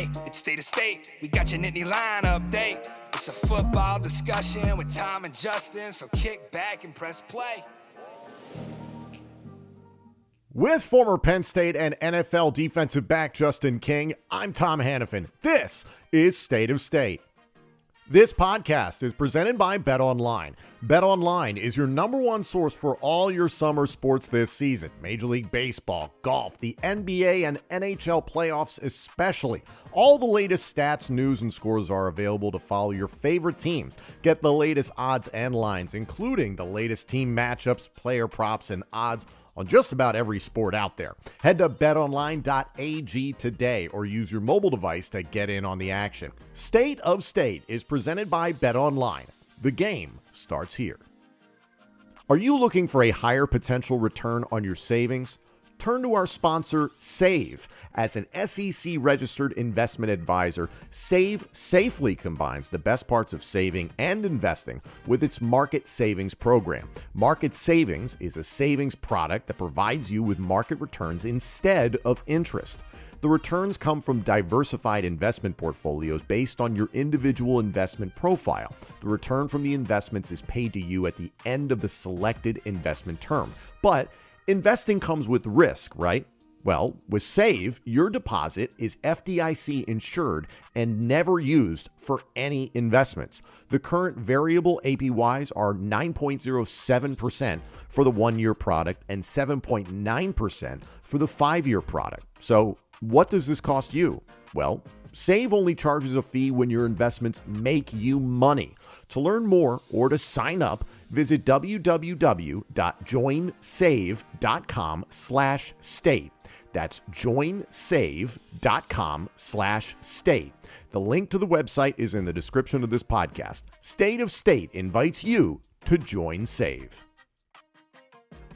Hey, it's State of State. We got your Nittany Line update. It's a football discussion with Tom and Justin, so kick back and press play. With former Penn State and NFL defensive back Justin King, I'm Tom Hannafin. This is State of State. This podcast is presented by BetOnline. BetOnline is your number one source for all your summer sports this season. Major League Baseball, golf, the NBA, and NHL playoffs especially. All the latest stats, news, and scores are available to follow your favorite teams. Get the latest odds and lines, including the latest team matchups, player props, and odds on just about every sport out there. Head to betonline.ag today or use your mobile device to get in on the action. State of State is presented by BetOnline. The game starts here. Are you looking for a higher potential return on your savings? Turn to our sponsor, Save. As an SEC-registered investment advisor, Save safely combines the best parts of saving and investing with its Market Savings program. Market Savings is a savings product that provides you with market returns instead of interest. The returns come from diversified investment portfolios based on your individual investment profile. The return from the investments is paid to you at the end of the selected investment term. But investing comes with risk, right? Well, with Save, your deposit is FDIC insured and never used for any investments. The current variable APYs are 9.07% for the 1-year product and 7.9% for the 5-year product. So what does this cost you? Well, Save only charges a fee when your investments make you money. To learn more or to sign up, visit www.joinsave.com/state. That's joinsave.com/state. The link to the website is in the description of this podcast. State of State invites you to join Save.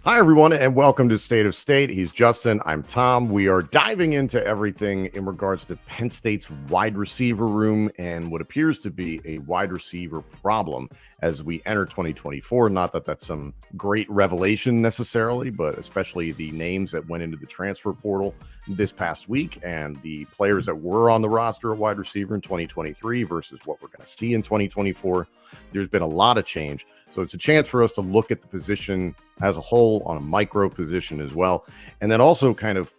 Hi, everyone, and welcome to State of State. He's Justin. I'm Tom. We are diving into everything in regards to Penn State's wide receiver room and what appears to be a wide receiver problem as we enter 2024. Not that that's some great revelation necessarily, but especially the names that went into the transfer portal this past week and the players that were on the roster at wide receiver in 2023 versus what we're going to see in 2024. There's been a lot of change. So it's a chance for us to look at the position as a whole on a micro position as well. And then also kind of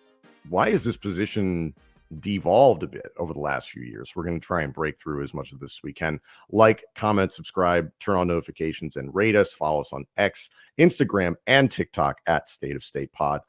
why is this position devolved a bit over the last few years? We're going to try and break through as much of this as we can. Like, comment, subscribe, turn on notifications, and rate us. Follow us on X, Instagram, and TikTok at State of State Pod.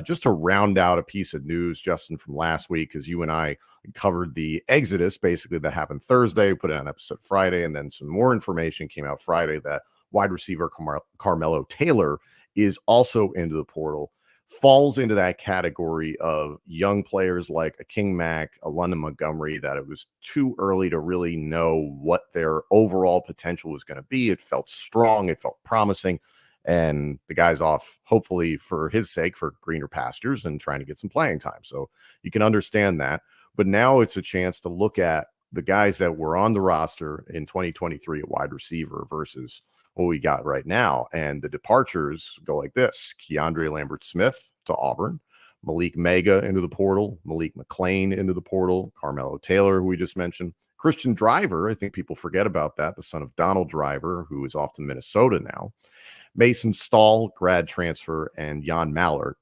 Just to round out a piece of news, Justin, from last week, because you and I covered the exodus basically that happened Thursday, put it on episode Friday, and then some more information came out Friday that wide receiver Carmelo Taylor is also into the portal, falls into that category of young players like a King Mack, a London Montgomery, that it was too early to really know what their overall potential was going to be. It felt strong. It felt promising. And the guy's off, hopefully for his sake, for greener pastures and trying to get some playing time. So you can understand that. But now it's a chance to look at the guys that were on the roster in 2023 at wide receiver versus what we got right now. And the departures go like this: Keandre Lambert-Smith to Auburn, Malik Meiga into the portal, Malik McClain into the portal, Carmelo Taylor, who we just mentioned, Christian Driver. I think people forget about that. The son of Donald Driver, who is off to Minnesota now. Mason Stahl, grad transfer, and Jan Mallard.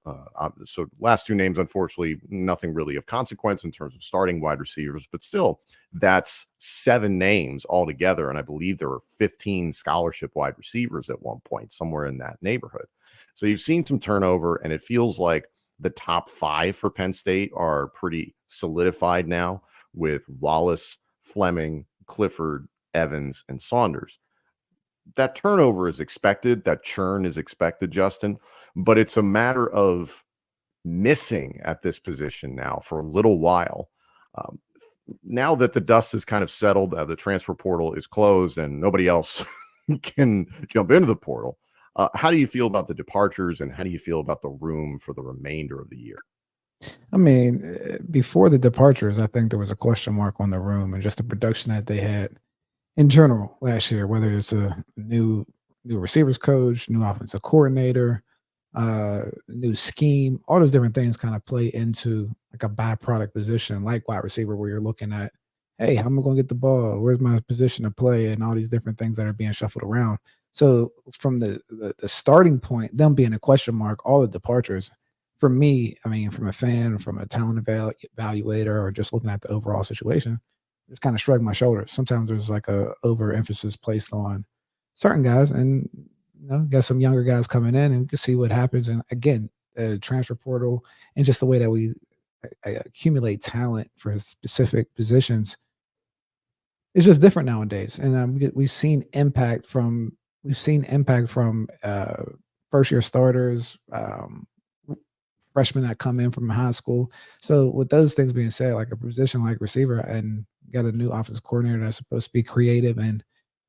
So last two names, unfortunately, nothing really of consequence in terms of starting wide receivers, but still, that's 7 names altogether. And I believe there were 15 scholarship wide receivers at one point, somewhere in that neighborhood. So you've seen some turnover, and it feels like the top 5 for Penn State are pretty solidified now with Wallace, Fleming, Clifford, Evans, and Saunders. That turnover is expected. That churn is expected, Justin, but it's a matter of missing at this position now for a little while. Now that the dust is kind of settled, the transfer portal is closed and nobody else can jump into the portal. How do you feel about the departures, and how do you feel about the room for the remainder of the year? I mean, before the departures, I think there was a question mark on the room and just the production that they had in general last year, whether it's a new receivers coach, new offensive coordinator, new scheme, all those different things kind of play into like a byproduct position like wide receiver, where you're looking at, hey, how am I going to get the ball? Where's my position to play? And all these different things that are being shuffled around. So from the starting point, them being a question mark, all the departures, for me, I mean, from a fan, from a talent evaluator, or just looking at the overall situation, just kind of shrug my shoulders. Sometimes there's like a overemphasis placed on certain guys, and got some younger guys coming in, and we can see what happens. And again, the transfer portal and just the way that we accumulate talent for specific positions is just different nowadays. And we've seen impact from first year starters, freshmen that come in from high school. So with those things being said, like a position like receiver, and got a new offensive coordinator that's supposed to be creative and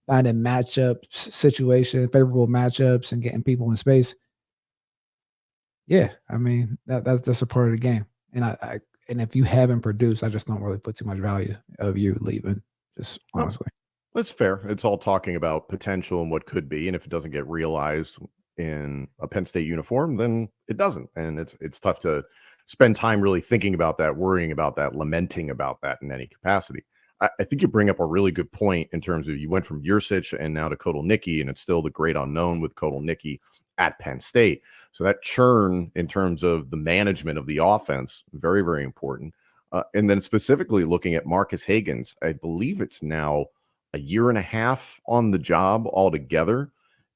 finding favorable matchups, and getting people in space. Yeah, I mean that's a part of the game. And and if you haven't produced, I just don't really put too much value of you leaving. Just honestly. That's fair. It's all talking about potential and what could be, and if it doesn't get realized in a Penn State uniform, then it doesn't. And it's tough to spend time really thinking about that, worrying about that, lamenting about that in any capacity. I think you bring up a really good point in terms of, you went from Yursich and now to Kotelnicki, and it's still the great unknown with Kotelnicki at Penn State. So that churn in terms of the management of the offense, very, very important. And then specifically looking at Marcus Hagans, I believe it's now a year and a half on the job altogether.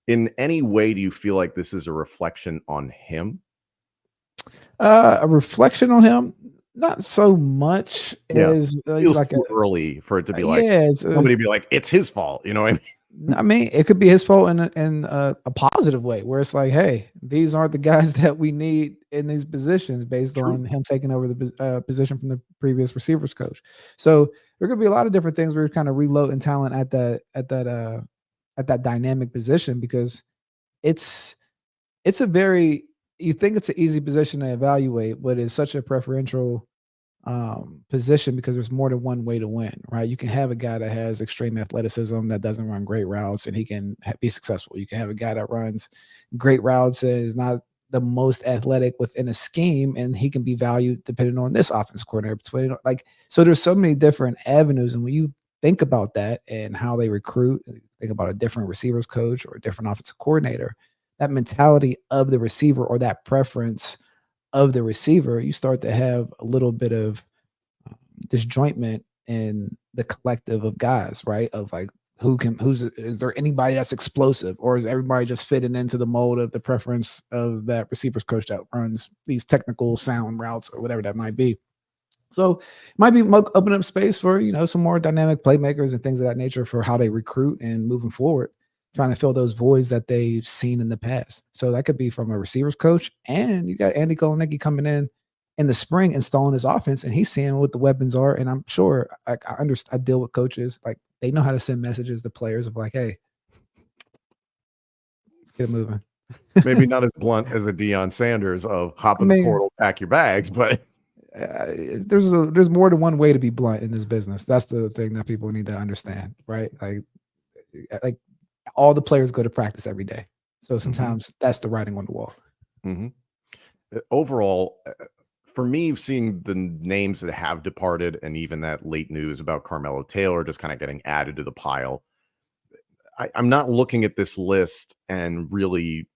In any way, do you feel like this is a reflection on him? A reflection on him, not so much as feels like too early for it to be like, yeah, somebody be like, it's his fault. You know what I mean? I mean, it could be his fault in a positive way, where it's like, hey, these aren't the guys that we need in these positions, based on him taking over the position from the previous receivers coach. So there could be a lot of different things. We're kind of reloading talent at that dynamic position, because it's a very, you think it's an easy position to evaluate, but it's such a preferential position, because there's more than one way to win, right? You can have a guy that has extreme athleticism that doesn't run great routes, and he can be successful. You can have a guy that runs great routes and is not the most athletic within a scheme, and he can be valued depending on this offensive coordinator. Like, so there's so many different avenues. And when you think about that and how they recruit, think about a different receivers coach or a different offensive coordinator, that mentality of the receiver, or that preference of the receiver, you start to have a little bit of disjointment in the collective of guys, right? Of like, is there anybody that's explosive, or is everybody just fitting into the mold of the preference of that receivers coach that runs these technical sound routes, or whatever that might be? So it might be opening up space for, some more dynamic playmakers and things of that nature for how they recruit and moving forward, trying to fill those voids that they've seen in the past. So that could be from a receivers coach, and you got Andy Kotelnicki coming in the spring, installing his offense, and he's seeing what the weapons are. And I'm sure I deal with coaches, like, they know how to send messages to players of like, hey, let's get moving. Maybe not as blunt as a Deion Sanders of hop in the portal, pack your bags, but there's more than one way to be blunt in this business. That's the thing that people need to understand, right? Like all the players go to practice every day, so sometimes that's the writing on the wall. Overall, for me, seeing the names that have departed, and even that late news about Carmelo Taylor just kind of getting added to the pile, I'm not looking at this list and really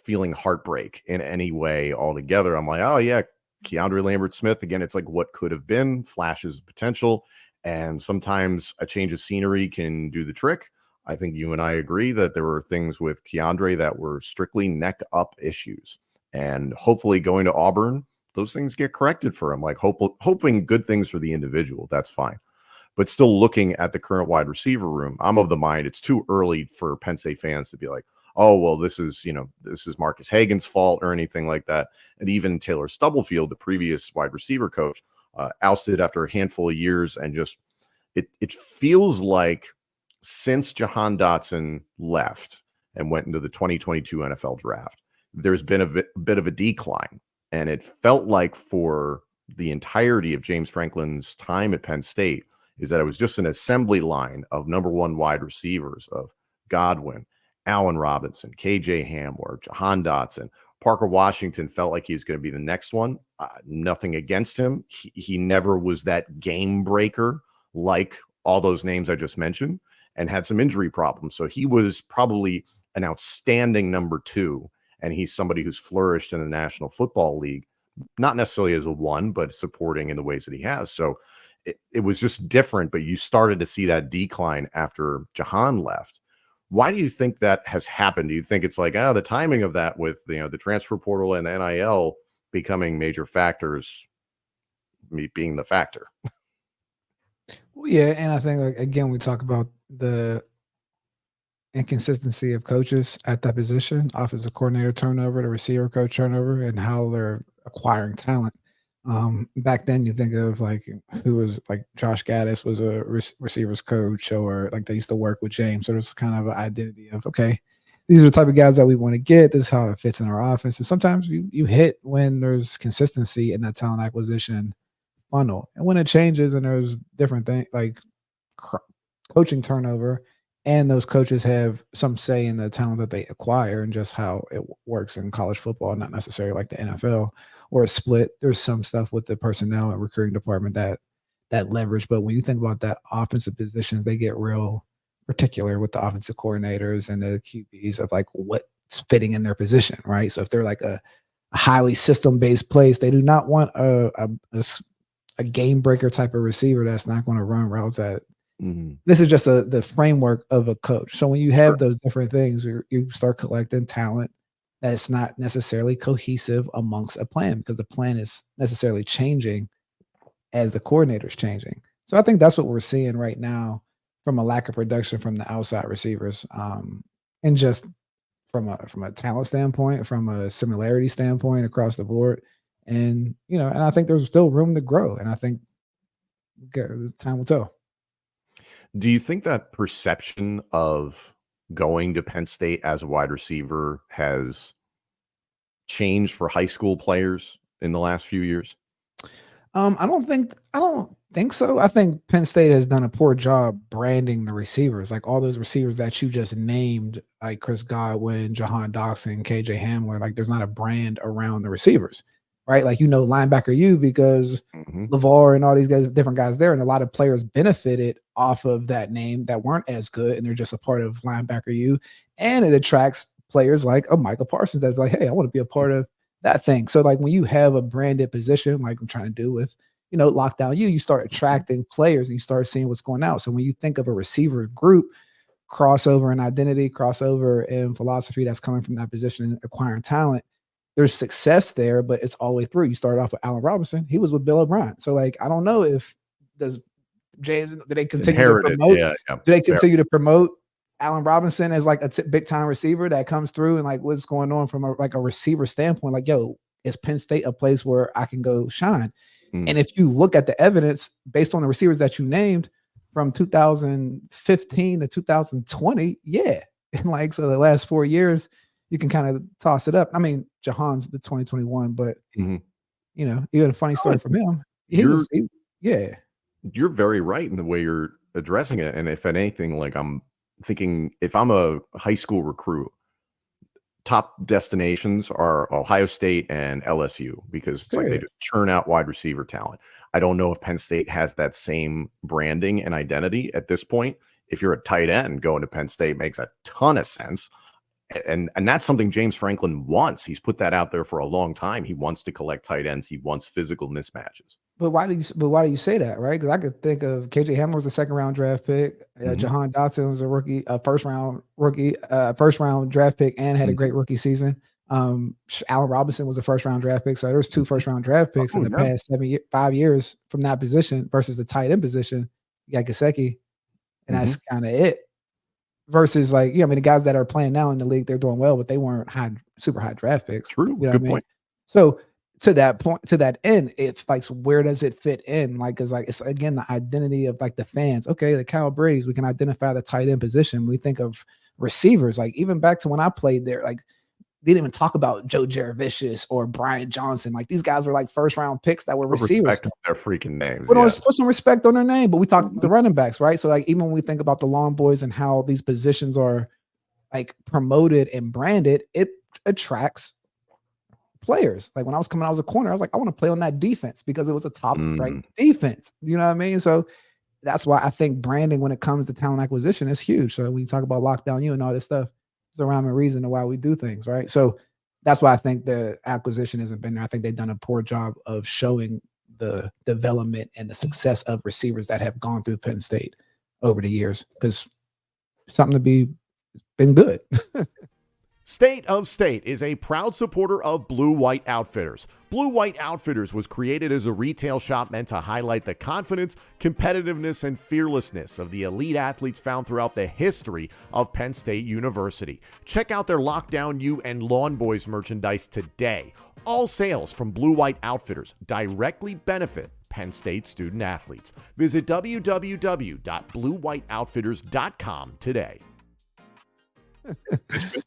feeling heartbreak in any way altogether. I'm like, oh yeah, Keandre Lambert-Smith, again, it's like what could have been, flashes of potential, and sometimes a change of scenery can do the trick. I think you and I agree that there were things with Keandre that were strictly neck up issues, and hopefully going to Auburn, those things get corrected for him. Like hoping good things for the individual, that's fine. But still looking at the current wide receiver room, I'm of the mind it's too early for Penn State fans to be like, oh, well, this is Marcus Hagans' fault or anything like that. And even Taylor Stubblefield, the previous wide receiver coach, ousted after a handful of years. And just it feels like since Jahan Dotson left and went into the 2022 NFL draft, there's been a bit of a decline. And it felt like for the entirety of James Franklin's time at Penn State is that it was just an assembly line of number one wide receivers of Godwin, Allen Robinson, KJ Hamler, Jahan Dotson, Parker Washington felt like he was going to be the next one. Nothing against him. He never was that game breaker like all those names I just mentioned, and had some injury problems. So he was probably an outstanding number 2, and he's somebody who's flourished in the National Football League, not necessarily as a 1, but supporting in the ways that he has. So it was just different, but you started to see that decline after Jahan left. Why do you think that has happened? Do you think it's like, the timing of that with, the transfer portal and the NIL becoming major factors, me being the factor? Well, yeah, and I think, like, again, we talk about the inconsistency of coaches at that position, offensive coordinator turnover, the receiver coach turnover, and how they're acquiring talent. Back then, you think of like who was like Josh Gaddis was a receivers coach, or like they used to work with James. So there's kind of an identity of, okay, these are the type of guys that we want to get. This is how it fits in our offense. And sometimes you hit when there's consistency in that talent acquisition funnel, and when it changes and there's different things like coaching turnover, and those coaches have some say in the talent that they acquire and just how it works in college football, not necessarily like the NFL or a split. There's some stuff with the personnel and recruiting department that leverage. But when you think about that offensive positions, they get real particular with the offensive coordinators and the QBs of like what's fitting in their position, right? So if they're like a highly system-based place, they do not want a game breaker type of receiver that's not going to run routes that. Mm-hmm. This is just the framework of a coach. So when you have those different things, you start collecting talent that's not necessarily cohesive amongst a plan, because the plan is necessarily changing as the coordinator is changing. So I think that's what we're seeing right now from a lack of production from the outside receivers, and just from a talent standpoint, from a similarity standpoint across the board. And, and I think there's still room to grow. And I think time will tell. Do you think that perception of going to Penn State as a wide receiver has changed for high school players in the last few years? I don't think so. I think Penn State has done a poor job branding the receivers. Like all those receivers that you just named, like Chris Godwin, Jahan Dotson, KJ Hamler, like there's not a brand around the receivers, right? Like, linebacker U because LeVar and all these guys, different guys there. And a lot of players benefited off of that name that weren't as good. And they're just a part of linebacker U. And it attracts players like a Michael Parsons that's like, hey, I want to be a part of that thing. So like when you have a branded position, like I'm trying to do with, Lockdown U, you start attracting players and you start seeing what's going out. So when you think of a receiver group, crossover in identity, crossover in philosophy that's coming from that position and acquiring talent, there's success there, but it's all the way through. You start off with Allen Robinson. He was with Bill O'Brien. So like, I don't know if do they continue to promote? Do they continue to promote Allen Robinson as like a big time receiver that comes through and like what's going on from a receiver standpoint? Like, yo, is Penn State a place where I can go shine? And if you look at the evidence based on the receivers that you named from 2015 to 2020, yeah. And like, so the last 4 years, you can kind of toss it up. I mean, Jahan's the 2021, but even a funny story from him. You're very right in the way you're addressing it. And if anything, like I'm thinking, if I'm a high school recruit, top destinations are Ohio State and LSU because it's like they just churn out wide receiver talent. I don't know if Penn State has that same branding and identity at this point. If you're a tight end, going to Penn State makes a ton of sense. And that's something James Franklin wants. He's put that out there for a long time. He wants to collect tight ends. He wants physical mismatches. But why do you say that, right? Because I could think of KJ Hamler was a second-round draft pick. Jahan Dotson was a rookie, first-round draft pick, and had a great rookie season. Allen Robinson was a first-round draft pick. So there's 2 first-round draft picks in the past 5 years from that position versus the tight end position. You got Gesicki, and that's kind of it. Versus like, the guys that are playing now in the league, they're doing well, but they weren't super high draft picks. True. Good point. So to that end, it's like, so where does it fit in? Like, cause like, it's again, the identity of like the fans. Okay. The Kyle Brady's, we can identify the tight end position. We think of receivers, like even back to when I played there, like they didn't even talk about Joe Jaravicius or Brian Johnson. Like these guys were like first round picks that were receivers. Respect their freaking names. Put some respect on their name, but we talk the running backs, right? So like, even when we think about the long boys and how these positions are like promoted and branded, it attracts players. Like when I was coming out as a corner, I was like, I want to play on that defense because it was a top ranked Mm. defense. You know what I mean? So that's why I think branding when it comes to talent acquisition is huge. So when you talk about lockdown you and all this stuff, there's a rhyme and reason to why we do things, right? So that's why I think the acquisition hasn't been there. I think they've done a poor job of showing the development and the success of receivers that have gone through Penn State over the years, because something to be been good. State of State is a proud supporter of Blue White Outfitters. Blue White Outfitters was created as a retail shop meant to highlight the confidence, competitiveness, and fearlessness of the elite athletes found throughout the history of Penn State University. Check out their Lockdown U and Lawn Boys merchandise today. All sales from Blue White Outfitters directly benefit Penn State student athletes. Visit www.bluewhiteoutfitters.com today. It's been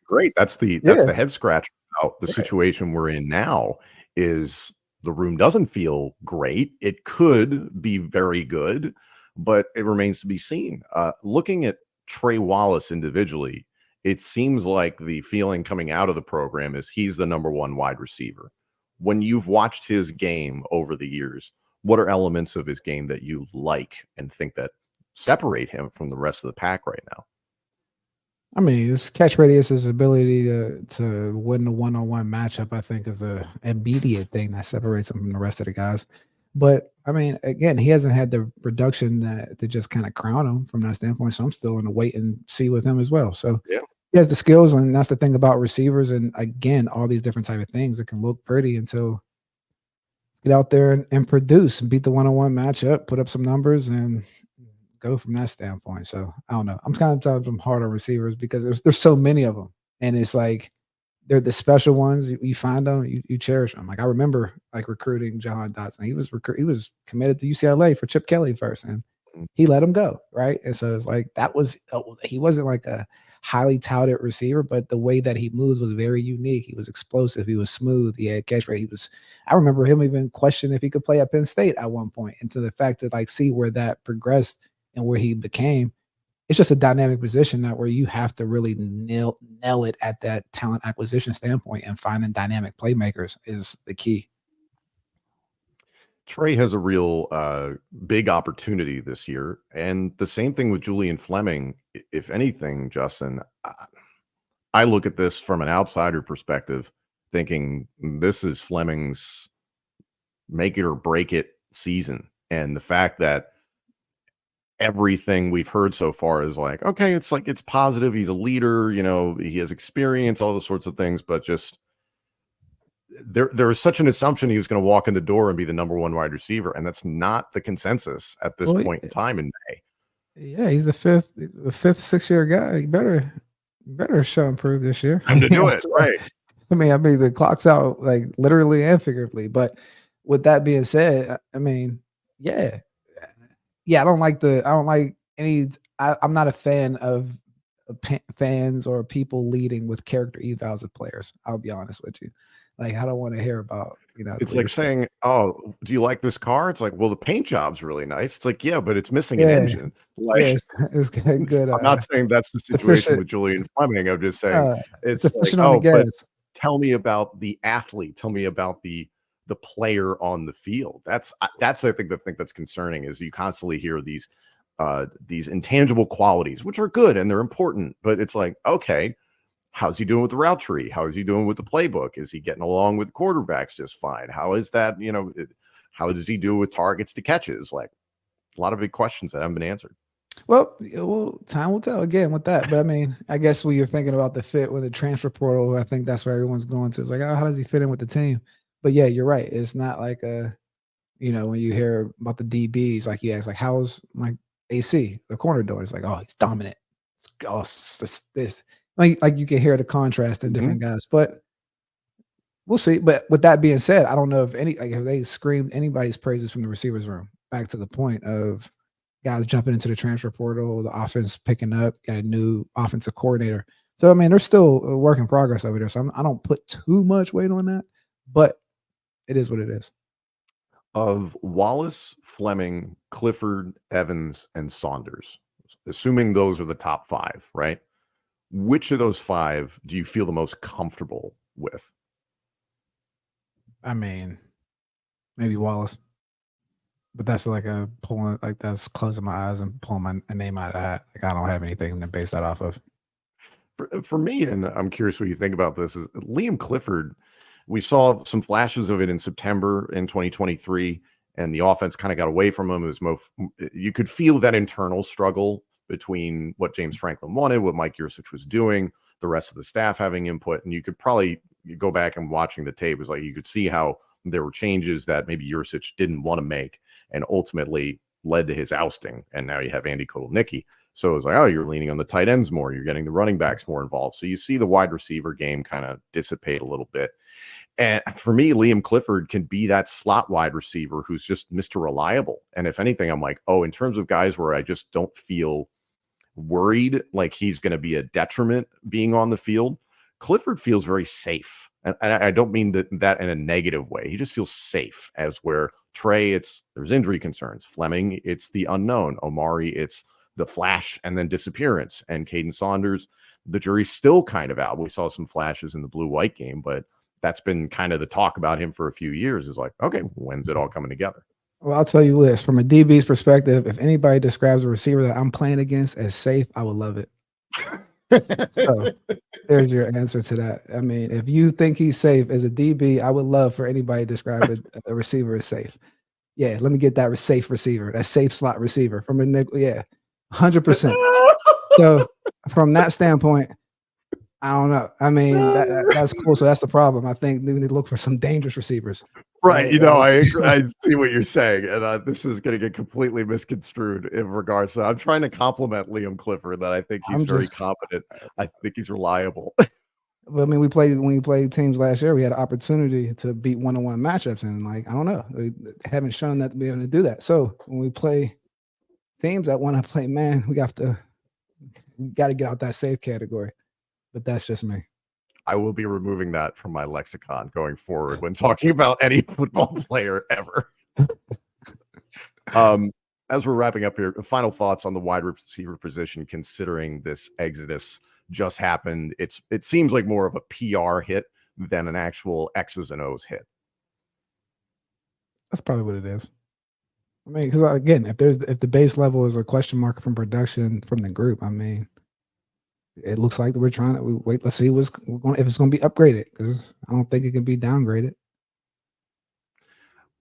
great. That's the head scratch about the situation we're in now. Is the room doesn't feel great. It could be very good, but it remains to be seen. Looking at Trey Wallace individually, it seems like the feeling coming out of the program is he's the number one wide receiver. When you've watched his game over the years, what are elements of his game that you like and think that separate him from the rest of the pack right now? I mean, his catch radius, his ability to win the one-on-one matchup, I think, is the immediate thing that separates him from the rest of the guys. But I mean, again, he hasn't had the production that to just kind of crown him from that standpoint. So I'm still in the wait and see with him as well. So yeah, he has the skills, and that's the thing about receivers. And again, all these different type of things, it can look pretty until get out there and produce and beat the one-on-one matchup, put up some numbers, and go from that standpoint. So I don't know. I'm kind of telling them hard on receivers because there's so many of them, and it's like they're the special ones. You find them, you cherish them. Like I remember like recruiting John Dotson. He was committed to UCLA for Chip Kelly first, and he let him go, right? And so it's like he wasn't like a highly touted receiver, but the way that he moves was very unique. He was explosive. He was smooth. He had catch rate. I remember him even questioning if he could play at Penn State at one point. And to the fact that like see where that progressed and where he became, it's just a dynamic position that where you have to really nail it at that talent acquisition standpoint, and finding dynamic playmakers is the key. Trey has a real big opportunity this year. And the same thing with Julian Fleming. If anything, Justin, I look at this from an outsider perspective, thinking this is Fleming's make it or break it season. And the fact that everything we've heard so far is like, okay, it's positive. He's a leader, he has experience, all those sorts of things, but just there was such an assumption he was going to walk in the door and be the number one wide receiver. And that's not the consensus at this point in time in May. Yeah. He's the fifth 6-year guy. You better show improve this year. Time to do it. Right. I mean, the clock's out, like literally and figuratively, but with that being said, I mean, yeah, I don't like I'm not a fan of fans or people leading with character evals of players. I'll be honest with you. Like, I don't want to hear about, it's like saying, oh, do you like this car? It's like, well, the paint job's really nice. It's like, yeah, but it's missing an engine. Like, it's good. I'm not saying that's the situation with Julian Fleming. I'm just saying it's like, but tell me about the athlete. Tell me about the player on the field. That's I think the thing that's concerning is you constantly hear these intangible qualities, which are good and they're important, but it's like, okay, how's he doing with the route tree? How is he doing with the playbook? Is he getting along with quarterbacks just fine? How is that, how does he do with targets to catches? Like a lot of big questions that haven't been answered. Well, time will tell again with that. But I mean, I guess when you're thinking about the fit with the transfer portal, I think that's where everyone's going to. It's like, oh, how does he fit in with the team? But yeah, you're right. It's not like when you hear about the DBs, like you ask, like, how's like AC, the corner doing? It's like, oh, he's dominant. Oh, this. Like you can hear the contrast in different guys, but we'll see. But with that being said, I don't know if have they screamed anybody's praises from the receivers room. Back to the point of guys jumping into the transfer portal, the offense picking up, got a new offensive coordinator. So I mean, there's still a work in progress over there. So I don't put too much weight on that, but it is what it is. Of Wallace, Fleming, Clifford, Evans, and Saunders, assuming those are the top five, right? Which of those five do you feel the most comfortable with? I mean, maybe Wallace, but that's like that's closing my eyes and pulling a name out of the hat. Like I don't have anything to base that off of. For me, and I'm curious what you think about this, is Liam Clifford. We saw some flashes of it in September in 2023, and the offense kind of got away from him. It was you could feel that internal struggle between what James Franklin wanted, what Mike Yurcich was doing, the rest of the staff having input, and you could probably go back and watching the tape. It was like you could see how there were changes that maybe Yurcich didn't want to make, and ultimately led to his ousting. And now you have Andy Kotelnicki. So it was like, oh, you're leaning on the tight ends more. You're getting the running backs more involved. So you see the wide receiver game kind of dissipate a little bit. And for me, Liam Clifford can be that slot wide receiver who's just Mr. Reliable. And if anything, I'm like, oh, in terms of guys where I just don't feel worried like he's going to be a detriment being on the field, Clifford feels very safe. And I don't mean that in a negative way. He just feels safe, as where Trey, there's injury concerns. Fleming, it's the unknown. Omari, it's the flash and then disappearance. And Caden Saunders, the jury's still kind of out. We saw some flashes in the blue-white game, but that's been kind of the talk about him for a few years, is like, okay, when's it all coming together? Well, I'll tell you this, from a DB's perspective, if anybody describes a receiver that I'm playing against as safe, I would love it. So there's your answer to that. I mean, if you think he's safe as a DB, I would love for anybody to describe a receiver as safe. Yeah, let me get that safe receiver, that safe slot receiver from a nickel. Yeah, 100%. So from that standpoint, I don't know. I mean, that's cool. So that's the problem. I think we need to look for some dangerous receivers. Right. You know, I see what you're saying. And this is going to get completely misconstrued in regards. So I'm trying to compliment Liam Clifford, that I think he's very competent. I think he's reliable. But I mean, when we played teams last year, we had an opportunity to beat one-on-one matchups. And like, I don't know, they haven't shown that to be able to do that. So when we play teams that want to play man, we got to get out that safe category. But that's just me. I will be removing that from my lexicon going forward when talking about any football player ever. As we're wrapping up here, final thoughts on the wide receiver position, considering this exodus just happened. It seems like more of a PR hit than an actual X's and O's hit. That's probably what it is. I mean, because again, if the base level is a question mark from production from the group, I mean, it looks like we're trying to wait. Let's see if it's going to be upgraded, because I don't think it can be downgraded.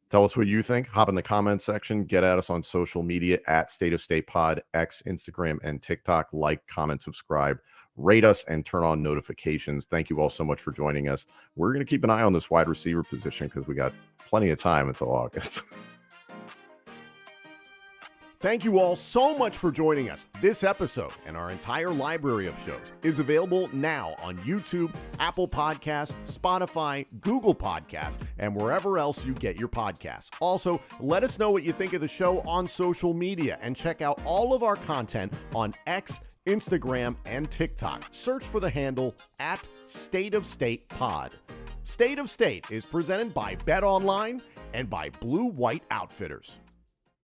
Tell us what you think. Hop in the comments section. Get at us on social media at State of State Pod, X, Instagram, and TikTok. Like, comment, subscribe, rate us, and turn on notifications. Thank you all so much for joining us. We're going to keep an eye on this wide receiver position because we got plenty of time until August. Thank you all so much for joining us. This episode and our entire library of shows is available now on YouTube, Apple Podcasts, Spotify, Google Podcasts, and wherever else you get your podcasts. Also, let us know what you think of the show on social media, and check out all of our content on X, Instagram, and TikTok. Search for the handle at State of State Pod. State of State is presented by Bet Online and by Blue White Outfitters.